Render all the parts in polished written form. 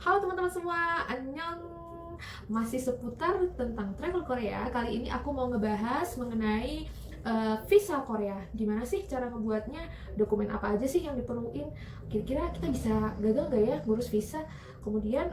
Halo teman-teman semua, annyeong. Masih seputar tentang travel Korea. Kali ini aku mau ngebahas mengenai visa Korea. Gimana sih cara ngebuatnya? Dokumen apa aja sih yang diperluin? Kira-kira kita bisa gagal nggak ya ngurus visa? Kemudian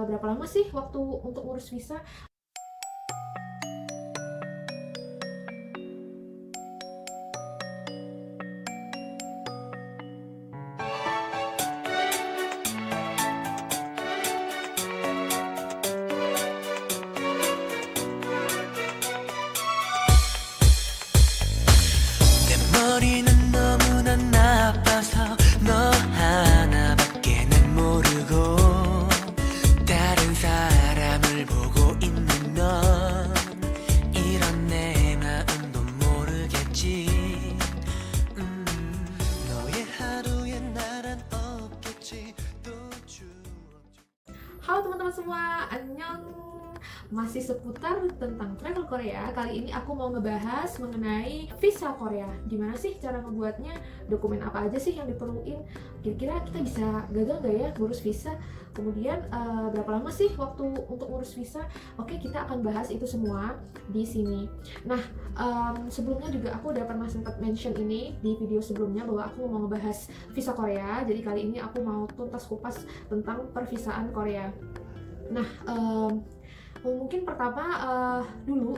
berapa lama sih waktu untuk ngurus visa? 내 머리는 너무나 나빠서 너 하나밖에는 모르고 다른 사람을 보고 있는 넌 이런 내 마음도 모르겠지 너의 하루에 나란 없겠지 또 Halo teman-teman semua, annyeong. Masih seputar tentang travel Korea. Kali ini aku mau ngebahas mengenai visa Korea. Gimana sih cara ngebuatnya? Dokumen apa aja sih yang diperluin? Kira-kira kita bisa gagal nggak ya ngurus visa? Kemudian berapa lama sih waktu untuk ngurus visa? Oke, kita akan bahas itu semua di sini. Nah, sebelumnya juga aku udah pernah sempat mention ini di video sebelumnya bahwa aku mau ngebahas visa Korea. Jadi kali ini aku mau tuntas kupas tentang pervisaan Korea. Nah, mungkin pertama dulu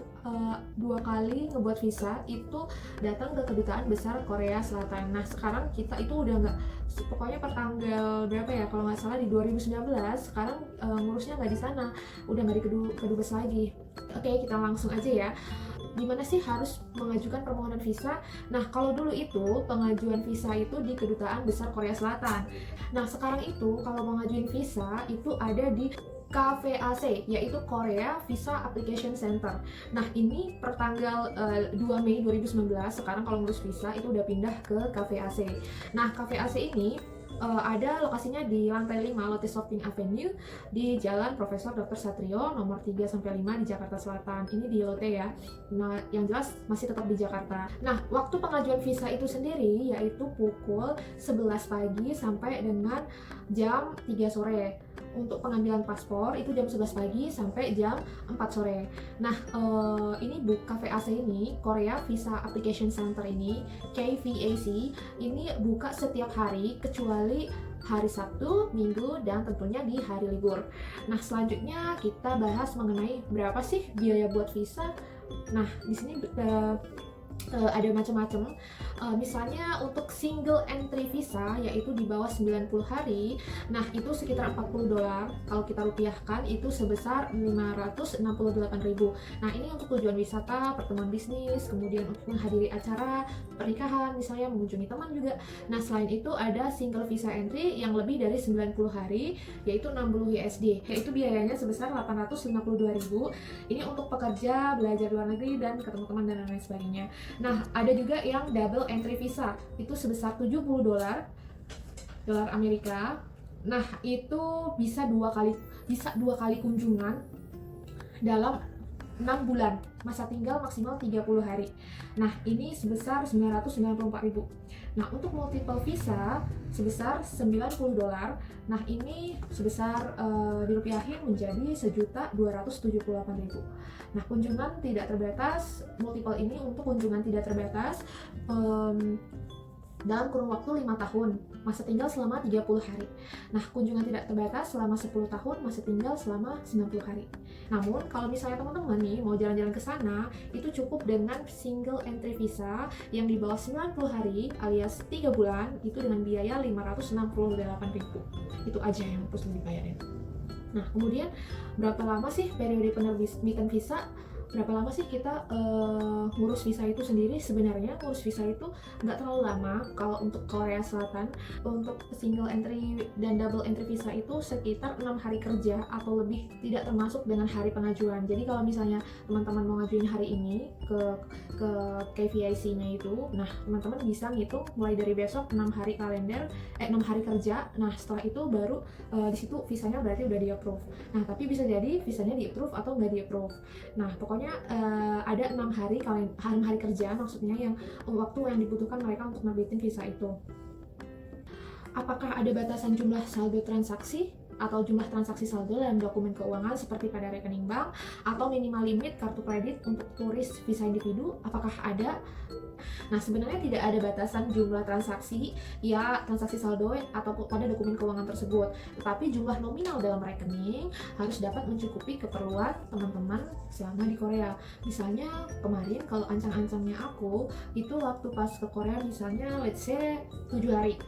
2 kali ngebuat visa itu datang ke kedutaan besar Korea Selatan. Nah sekarang kita itu udah nggak, pokoknya per tanggal berapa ya, kalau nggak salah di 2019 sekarang ngurusnya nggak di sana, udah nggak di kedubes lagi. Oke, kita langsung aja ya. Gimana sih harus mengajukan permohonan visa? Nah, kalau dulu itu pengajuan visa itu di Kedutaan Besar Korea Selatan. Nah, sekarang itu kalau mau ngajuin visa itu ada di KVAC, yaitu Korea Visa Application Center. Nah, ini per tanggal 2 Mei 2019, sekarang kalau ngurus visa itu udah pindah ke KVAC. Nah, KVAC ini ada lokasinya di lantai 5 Lotte Shopping Avenue di Jalan Profesor Dr. Satrio nomor 3-5 di Jakarta Selatan. Ini di Lotte ya. Nah, yang jelas masih tetap di Jakarta. Nah, waktu pengajuan visa itu sendiri yaitu pukul 11 pagi sampai dengan jam 3 sore. Untuk pengambilan paspor itu jam 11 pagi sampai jam 4 sore. Nah, ini KVAC ini, Korea Visa Application Center ini, KVAC, ini buka setiap hari kecuali hari Sabtu, Minggu, dan tentunya di hari libur. Nah, selanjutnya kita bahas mengenai berapa sih biaya buat visa. Nah, di sini ada macam-macam. Misalnya untuk single entry visa yaitu di bawah 90 hari, nah itu sekitar $40. Kalau kita rupiahkan itu sebesar 568.000. Nah, ini untuk tujuan wisata, pertemuan bisnis, kemudian untuk menghadiri acara pernikahan, misalnya mengunjungi teman juga. Nah, selain itu ada single visa entry yang lebih dari 90 hari yaitu 60 USD. Yaitu biayanya sebesar 852.000. Ini untuk pekerja, belajar luar negeri, dan ketemu teman dan lain sebagainya. Nah, ada juga yang double entry visa, itu sebesar $70 dolar Amerika. Nah, itu bisa dua kali kunjungan dalam 6 bulan, masa tinggal maksimal 30 hari. Nah, ini sebesar 994.000. Nah, untuk multiple visa sebesar $90. Nah, ini sebesar dirupiahin menjadi 1.278.000. Nah, kunjungan tidak terbatas, multiple ini untuk kunjungan tidak terbatas dalam kurun waktu 5 tahun, masa tinggal selama 30 hari. Nah, kunjungan tidak terbatas selama 10 tahun, masa tinggal selama 90 hari. Namun, kalau misalnya teman-teman nih mau jalan-jalan ke sana, itu cukup dengan single entry visa yang di bawah 90 hari alias 3 bulan, itu dengan biaya 568.000. Itu aja yang harus dibayarin. Nah, kemudian berapa lama sih periode penerbitan visa? Berapa lama sih kita ngurus visa itu sendiri? Sebenarnya ngurus visa itu nggak terlalu lama. Kalau untuk Korea Selatan, untuk single entry dan double entry visa itu sekitar 6 hari kerja atau lebih, tidak termasuk dengan hari pengajuan. Jadi kalau misalnya teman-teman mau ngajuin hari ini ke KVIC-nya itu, nah teman-teman bisa ngitung mulai dari besok 6 hari kalender, 6 hari kerja. Nah, setelah itu baru di situ visanya berarti udah di-approve. Nah, tapi bisa jadi visanya di-approve atau nggak di-approve. Nah, pokoknya ada 6 hari kerja maksudnya, yang waktu yang dibutuhkan mereka untuk nerbitin visa itu. Apakah ada batasan jumlah saldo transaksi? atau jumlah transaksi saldo dalam dokumen keuangan seperti pada rekening bank, atau minimal limit kartu kredit untuk turis visa individu, apakah ada? Nah, sebenarnya tidak ada batasan jumlah transaksi saldo atau pada dokumen keuangan tersebut, tetapi jumlah nominal dalam rekening harus dapat mencukupi keperluan teman-teman selama di Korea. Misalnya kemarin kalau ancang-ancangnya aku itu waktu pas ke Korea, misalnya let's say 7 hari.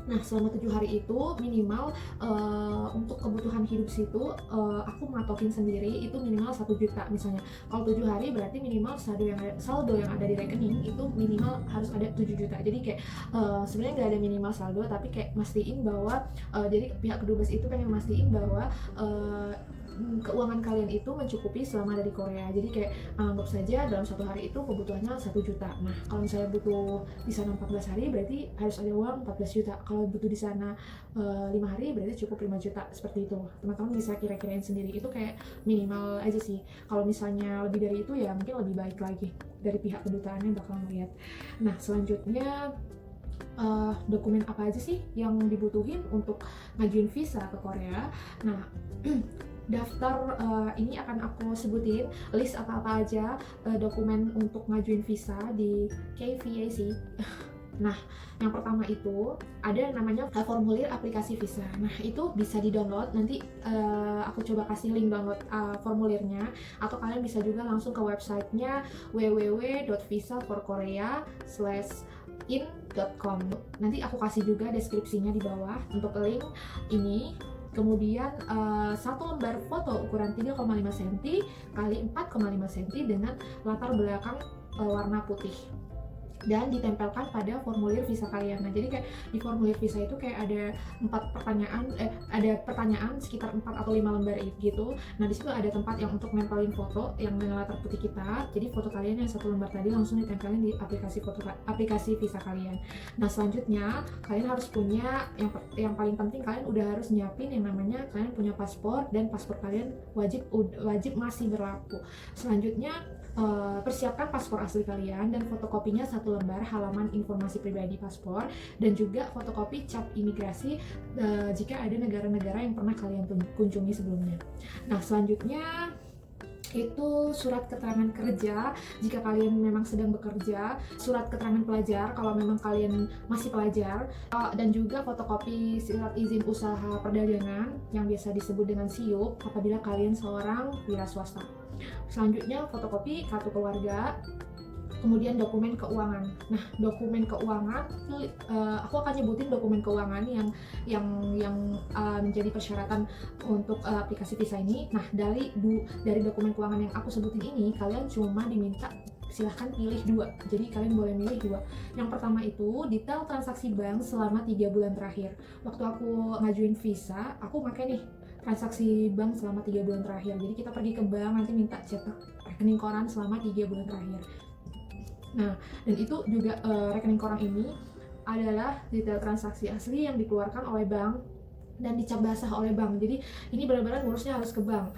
Nah, selama 7 hari itu minimal untuk kebutuhan hidup situ aku matokin sendiri itu minimal 1 juta misalnya. Kalau 7 hari berarti minimal saldo yang ada di rekening itu minimal harus ada 7 juta. Jadi kayak sebenarnya nggak ada minimal saldo, tapi kayak mastiin bahwa jadi pihak kedubes itu pengen mastiin bahwa keuangan kalian itu mencukupi selama ada di Korea. Jadi kayak anggap saja dalam 1 hari itu kebutuhannya 1 juta. Nah, kalau misalnya butuh di sana 14 hari berarti harus ada uang 14 juta. Kalau butuh di sana 5 hari berarti cukup 5 juta. Seperti itu. Teman-teman bisa kira-kirain sendiri. Itu kayak minimal aja sih. Kalau misalnya lebih dari itu ya mungkin lebih baik lagi. Dari pihak kedutaannya bakal melihat. Nah, selanjutnya dokumen apa aja sih yang dibutuhin untuk ngajuin visa ke Korea. Nah, daftar ini akan aku sebutin list apa-apa aja dokumen untuk ngajuin visa di KVAC. Nah, yang pertama itu ada yang namanya formulir aplikasi visa. Nah, itu bisa di-download. Nanti aku coba kasih link download formulirnya, atau kalian bisa juga langsung ke websitenya www.visaforkorea/in.com. Nanti aku kasih juga deskripsinya di bawah untuk link ini. Kemudian satu lembar foto ukuran 3,5 cm kali 4,5 cm dengan latar belakang warna putih, dan ditempelkan pada formulir visa kalian. Nah, jadi kayak di formulir visa itu kayak ada pertanyaan sekitar 4 atau 5 lembar gitu. Nah, di situ ada tempat yang untuk nempelin foto yang dengan latar putih kita. Jadi foto kalian yang 1 lembar tadi langsung ditempelin di aplikasi visa kalian. Nah, selanjutnya kalian harus punya yang paling penting, kalian udah harus nyiapin yang namanya kalian punya paspor, dan paspor kalian wajib masih berlaku. Selanjutnya persiapkan paspor asli kalian dan fotokopinya 1 lembar halaman informasi pribadi paspor, dan juga fotokopi cap imigrasi jika ada negara-negara yang pernah kalian kunjungi sebelumnya. Nah, selanjutnya itu surat keterangan kerja jika kalian memang sedang bekerja, surat keterangan pelajar kalau memang kalian masih pelajar, dan juga fotokopi surat izin usaha perdagangan yang biasa disebut dengan SIUP apabila kalian seorang wira swasta. Selanjutnya fotokopi kartu keluarga, kemudian dokumen keuangan. Nah, dokumen keuangan aku akan nyebutin dokumen keuangan yang menjadi persyaratan untuk aplikasi visa ini. Nah, dari dokumen keuangan yang aku sebutin ini, kalian cuma diminta silahkan pilih 2. Jadi kalian boleh milih 2. Yang pertama itu detail transaksi bank selama 3 bulan terakhir. Waktu aku ngajuin visa, aku pakai nih transaksi bank selama 3 bulan terakhir. Jadi kita pergi ke bank, nanti minta cetak rekening koran selama 3 bulan terakhir. Nah, dan itu juga rekening koran ini adalah detail transaksi asli yang dikeluarkan oleh bank dan dicap basah oleh bank. Jadi ini benar-benar ngurusnya harus ke bank.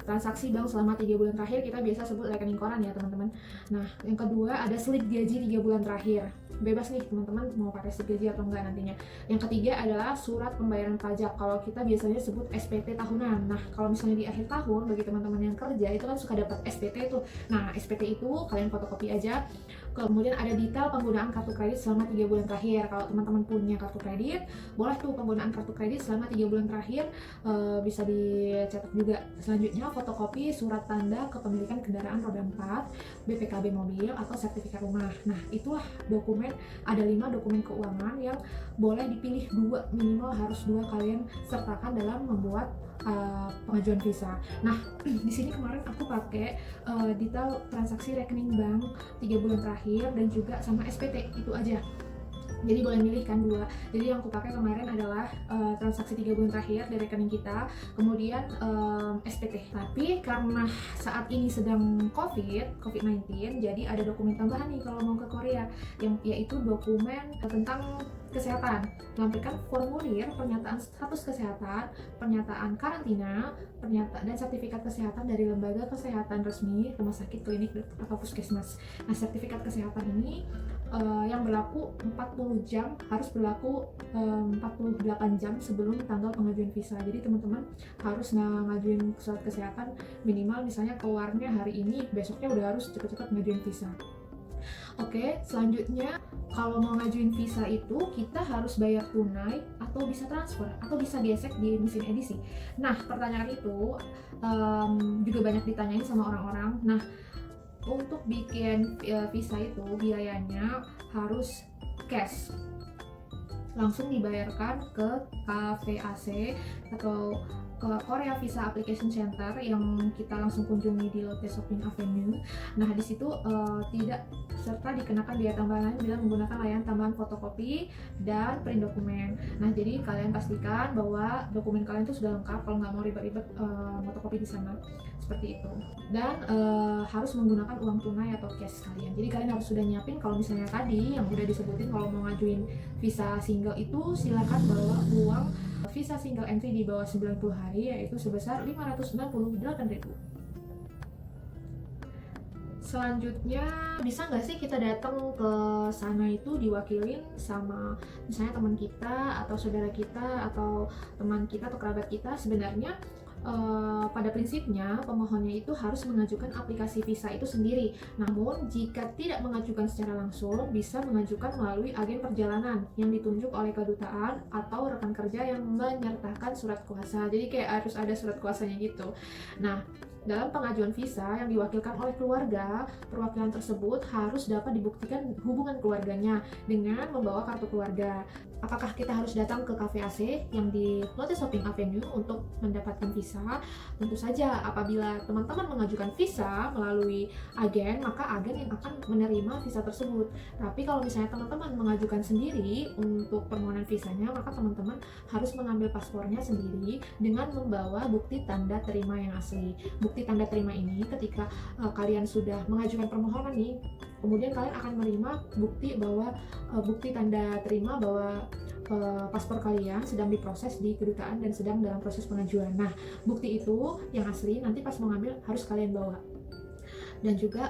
Transaksi bank selama 3 bulan terakhir kita biasa sebut rekening koran ya, teman-teman. Nah, yang kedua ada slip gaji 3 bulan terakhir. Bebas nih teman-teman mau pakai slip gaji atau enggak nantinya. Yang ketiga adalah surat pembayaran pajak. Kalau kita biasanya sebut SPT tahunan. Nah, kalau misalnya di akhir tahun bagi teman-teman yang kerja itu kan suka dapat SPT tuh. Nah, SPT itu kalian fotokopi aja. Kemudian ada detail penggunaan kartu kredit selama 3 bulan terakhir. Kalau teman-teman punya kartu kredit, boleh tuh penggunaan kartu kredit selama 3 bulan terakhir bisa dicetak juga. Selanjutnya fotokopi surat tanda kepemilikan kendaraan roda 4, BPKB mobil atau sertifikat rumah. Nah, itulah dokumen, ada 5 dokumen keuangan yang boleh dipilih 2, minimal harus 2 kalian sertakan dalam membuat pengajuan visa. Nah, di sini kemarin aku pakai detail transaksi rekening bank 3 bulan terakhir dan juga sama SPT, itu aja. Jadi boleh milih kan 2. Jadi yang aku pakai kemarin adalah transaksi 3 bulan terakhir dari rekening kita, kemudian SPT. Tapi karena saat ini sedang COVID-19, jadi ada dokumen tambahan nih kalau mau ke Korea, yaitu dokumen tentang kesehatan. Lampirkan formulir pernyataan status kesehatan, pernyataan karantina, dan sertifikat kesehatan dari lembaga kesehatan resmi, rumah sakit, klinik, atau puskesmas. Nah, sertifikat kesehatan ini yang berlaku 40 jam harus berlaku 48 jam sebelum tanggal pengajuan visa. Jadi teman-teman harus ngajuin surat kesehatan minimal misalnya keluarnya hari ini, besoknya udah harus cepet-cepet ngajuin visa. Oke, selanjutnya kalau mau ngajuin visa itu kita harus bayar tunai atau bisa transfer atau bisa gesek di mesin edisi. Nah, pertanyaan itu juga banyak ditanyain sama orang-orang. Nah, untuk bikin visa itu biayanya harus cash, langsung dibayarkan ke KVAC atau ke Korea Visa Application Center yang kita langsung kunjungi di Lotte Shopping Avenue. Nah, di situ tidak serta dikenakan biaya tambahan bila menggunakan layanan tambahan fotokopi dan print dokumen. Nah, jadi kalian pastikan bahwa dokumen kalian itu sudah lengkap kalau nggak mau ribet-ribet fotokopi di sana, seperti itu. Dan harus menggunakan uang tunai atau cash kalian. Jadi kalian harus sudah nyiapin, kalau misalnya tadi yang udah disebutin kalau mau ngajuin visa single itu silakan bawa uang visa single entry di bawah 90 hari yaitu sebesar 598.000. Selanjutnya, bisa nggak sih kita datang ke sana itu diwakilin sama misalnya teman kita atau saudara kita atau teman kita atau kerabat kita? Sebenarnya pada prinsipnya pemohonnya itu harus mengajukan aplikasi visa itu sendiri. Namun jika tidak mengajukan secara langsung, bisa mengajukan melalui agen perjalanan yang ditunjuk oleh kedutaan atau rekan kerja yang menyertakan surat kuasa. Jadi kayak harus ada surat kuasanya gitu. Nah, dalam pengajuan visa yang diwakilkan oleh keluarga, perwakilan tersebut harus dapat dibuktikan hubungan keluarganya dengan membawa kartu keluarga. Apakah kita harus datang ke KVAC yang di Lotte Shopping Avenue untuk mendapatkan visa? Tentu saja, apabila teman-teman mengajukan visa melalui agen, maka agen yang akan menerima visa tersebut. Tapi kalau misalnya teman-teman mengajukan sendiri untuk permohonan visanya, maka teman-teman harus mengambil paspornya sendiri dengan membawa bukti tanda terima yang asli. Bukti tanda terima ini ketika kalian sudah mengajukan permohonan nih, kemudian kalian akan menerima bukti tanda terima bahwa paspor kalian sedang diproses di kedutaan dan sedang dalam proses pengajuan. Nah, bukti itu yang asli nanti pas mau ngambil harus kalian bawa. Dan juga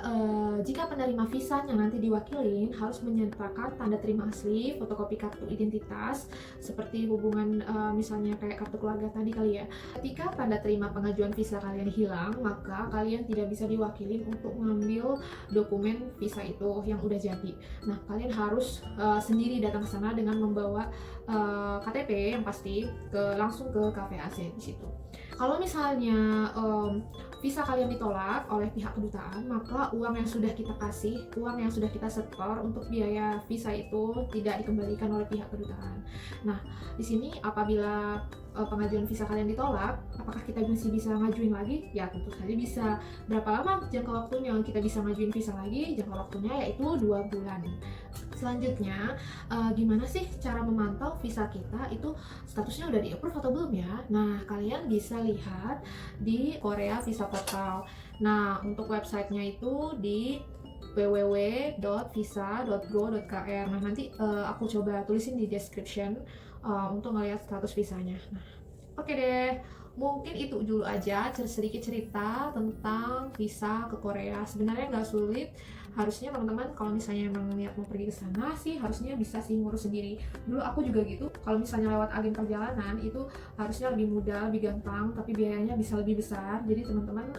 jika penerima visanya nanti diwakilin harus menyertakan tanda terima asli, fotokopi kartu identitas seperti hubungan misalnya kayak kartu keluarga tadi kali ya. Ketika tanda terima pengajuan visa kalian hilang, maka kalian tidak bisa diwakilin untuk mengambil dokumen visa itu yang udah jadi. Nah, kalian harus sendiri datang ke sana dengan membawa KTP yang pasti langsung ke KVAC di situ. Kalau misalnya visa kalian ditolak oleh pihak kedutaan, maka uang yang sudah kita kasih, uang yang sudah kita setor untuk biaya visa itu tidak dikembalikan oleh pihak kedutaan. Nah, di sini apabila pengajuan visa kalian ditolak, apakah kita masih bisa ngajuin lagi? Ya, tentu saja bisa. Berapa lama jangka waktunya kita bisa ngajuin visa lagi? Jangka waktunya yaitu 2 bulan. Selanjutnya, gimana sih cara memantau visa kita itu statusnya udah di-approve atau belum ya? Nah, kalian bisa lihat di Korea Visa Portal. Nah, untuk websitenya itu di www.visa.go.kr. Nah, nanti aku coba tulisin di description untuk ngeliat status visanya. Nah, oke deh. Mungkin itu dulu aja sedikit cerita tentang visa ke Korea. Sebenarnya nggak sulit. Harusnya teman-teman kalau misalnya emang niat mau pergi ke sana sih harusnya bisa sih ngurus sendiri. Dulu aku juga gitu. Kalau misalnya lewat agen perjalanan itu harusnya lebih mudah, lebih gampang, tapi biayanya bisa lebih besar. Jadi teman-teman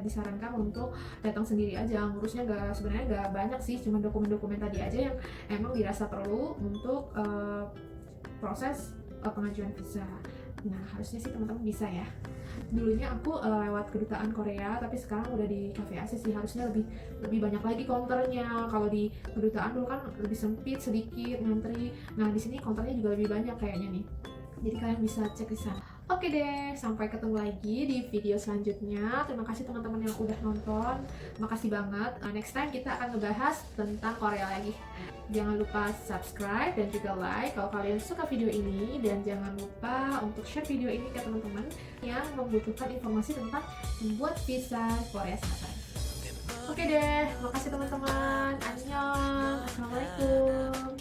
disarankan untuk datang sendiri aja. Ngurusnya sebenarnya nggak banyak sih, cuma dokumen-dokumen tadi aja yang emang dirasa perlu untuk proses pengajuan visa. Nah, harusnya sih teman-teman bisa ya. Dulunya aku lewat kedutaan Korea, tapi sekarang udah di KVAC sih, harusnya lebih banyak lagi counternya. Kalau di kedutaan dulu kan lebih sempit sedikit ngantri. Nah, di sini counternya juga lebih banyak kayaknya nih. Jadi kalian bisa cek di sana. Oke deh, sampai ketemu lagi di video selanjutnya. Terima kasih teman-teman yang udah nonton. Makasih banget. Next time kita akan ngebahas tentang Korea lagi. Jangan lupa subscribe dan juga like kalau kalian suka video ini. Dan jangan lupa untuk share video ini ke teman-teman yang membutuhkan informasi tentang membuat visa Korea Selatan. Oke deh, makasih teman-teman. Annyeong. Assalamualaikum.